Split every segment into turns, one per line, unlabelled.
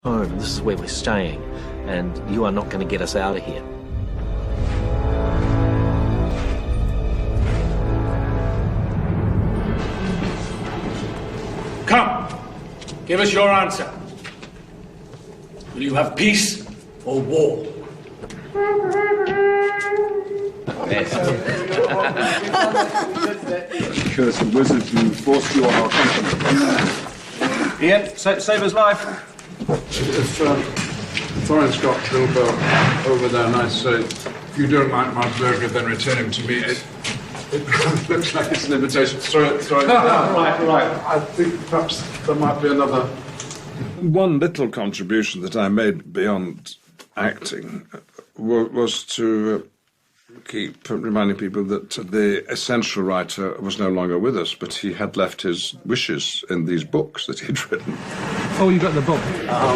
home. This is where we're staying, and you are not going to get us out of here.
Come, give us your answer. Will you have peace or war?
Curse the wizard who forced you on our company.
Ian, save his life.
If Florence got Bilbo over there and I say, if you don't like my burger, then return him to me, it looks like it's an invitation. Throw it. Right. I think perhaps there might be another. One little contribution that I made beyond acting was to keep reminding people that the essential writer was no longer with us, but he had left his wishes in these books that he'd written.
Oh, you got the book?
Oh,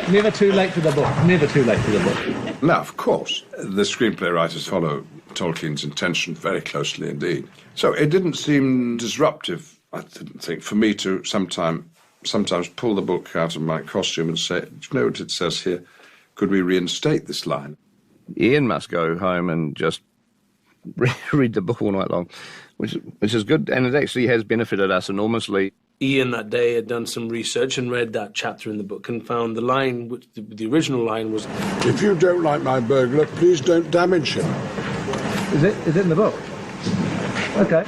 no.
Never too late for the book. Never too late for the book.
Now, of course, the screenplay writers follow Tolkien's intention very closely indeed. So it didn't seem disruptive, I didn't think, for me to sometimes pull the book out of my costume and say, do you know what it says here? Could we reinstate this line?
Ian must go home and just read the book all night long, which is good, and it actually has benefited us enormously.
Ian that day had done some research and read that chapter in the book and found the line, the original line was,
If you don't like my burglar, please don't damage him.
Is it in the book? Okay.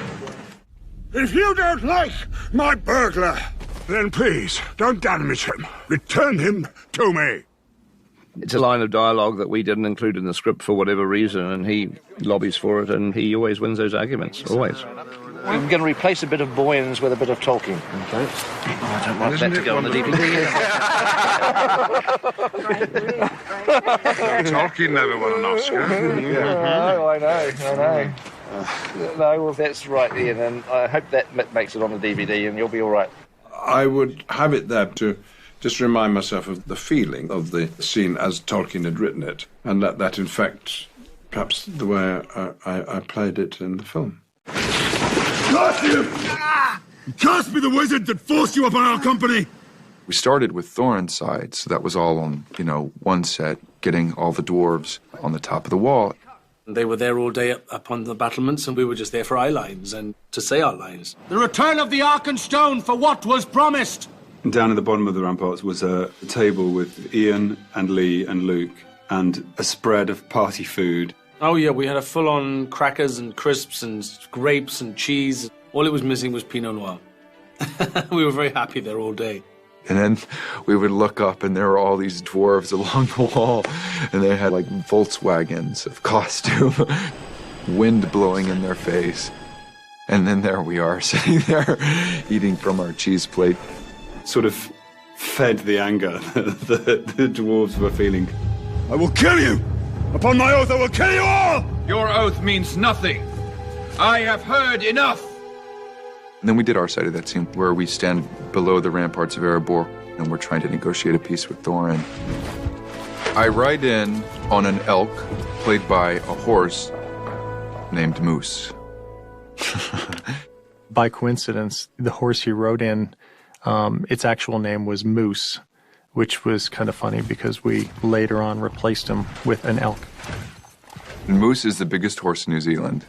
If you don't like my burglar, then please don't damage him. Return him to me.
It's a line of dialogue that we didn't include in the script for whatever reason, and he lobbies for it, and he always wins those arguments, always.
We're going to replace a bit of Boyens with a bit of Tolkien. Okay. Oh, I don't want that to go on the DVD.
Tolkien never won an Oscar.
I know. No, well, that's right, Ian, and I hope that makes it on the DVD, and you'll be all right.
I would have it there to just remind myself of the feeling of the scene as Tolkien had written it, and that in fact, perhaps the way I played it in the film.
Curse you! Curse be the wizard that forced you upon our company!
We started with Thorin's side, so that was all on, one set, getting all the dwarves on the top of the wall.
they were there all day up on the battlements, and we were just there for eye lines and to say our lines. The return of the Arkenstone for what was promised!
And down at the bottom of the ramparts was a table with Ian and Lee and Luke and a spread of party food.
Oh yeah, we had a full-on crackers and crisps and grapes and cheese. All it was missing was Pinot Noir. We were very happy there all day.
And then we would look up and there were all these dwarves along the wall and they had like Volkswagens of costume, wind blowing in their face. And then there we are sitting there eating from our cheese plate.
Sort of fed the anger that the dwarves were feeling.
I will kill you! Upon my oath, I will kill you all!
Your oath means nothing. I have heard enough.
And then we did our side of that scene where we stand below the ramparts of Erebor and we're trying to negotiate a peace with Thorin. I ride in on an elk played by a horse named Moose.
By coincidence, the horse he rode in, its actual name was Moose, which was kind of funny because we later on replaced him with an elk.
Moose is the biggest horse in New Zealand.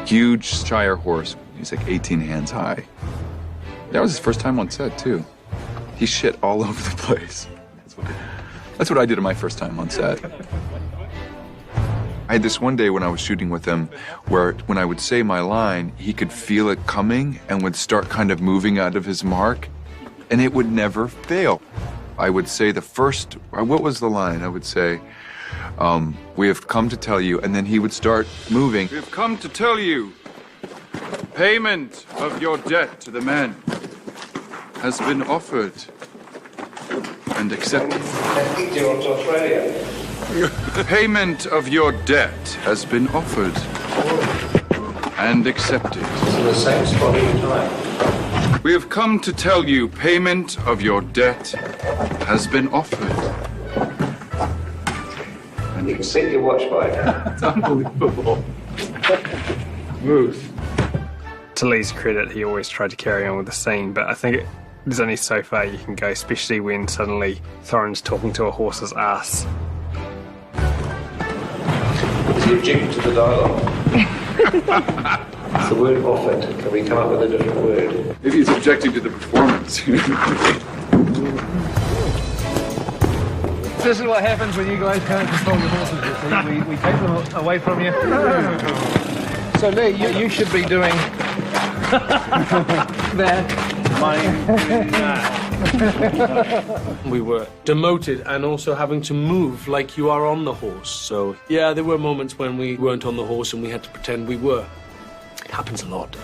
Huge Shire horse. He's like 18 hands high. That was his first time on set, too. He shit all over the place. That's what I did on my first time on set. I had this one day when I was shooting with him where when I would say my line, he could feel it coming and would start kind of moving out of his mark, and it would never fail. I would say the first, what was the line? I would say, we have come to tell you, and then he would start moving.
We have come to tell you, payment of your debt to the men
has been offered and accepted.
Payment of your debt
has been offered and accepted.
the same spot each time. We have come to tell you payment of your debt has been offered.
And you can set your watch by now.
It's unbelievable. Ruth.
To Lee's credit, he always tried to carry on with the scene, but I think there's only so far you can go, especially when suddenly Thorin's talking to a horse's ass.
Is he objecting to the dialogue? It's the word offered. Can we come up with a different word?
Maybe he's objecting to the performance.
This is what happens when you guys can't control the horses, you see. We take them away from you.
So, Lee, you should be doing that.
We were demoted and also having to move like you are on the horse. So, yeah, there were moments when we weren't on the horse and we had to pretend we were. It happens a lot.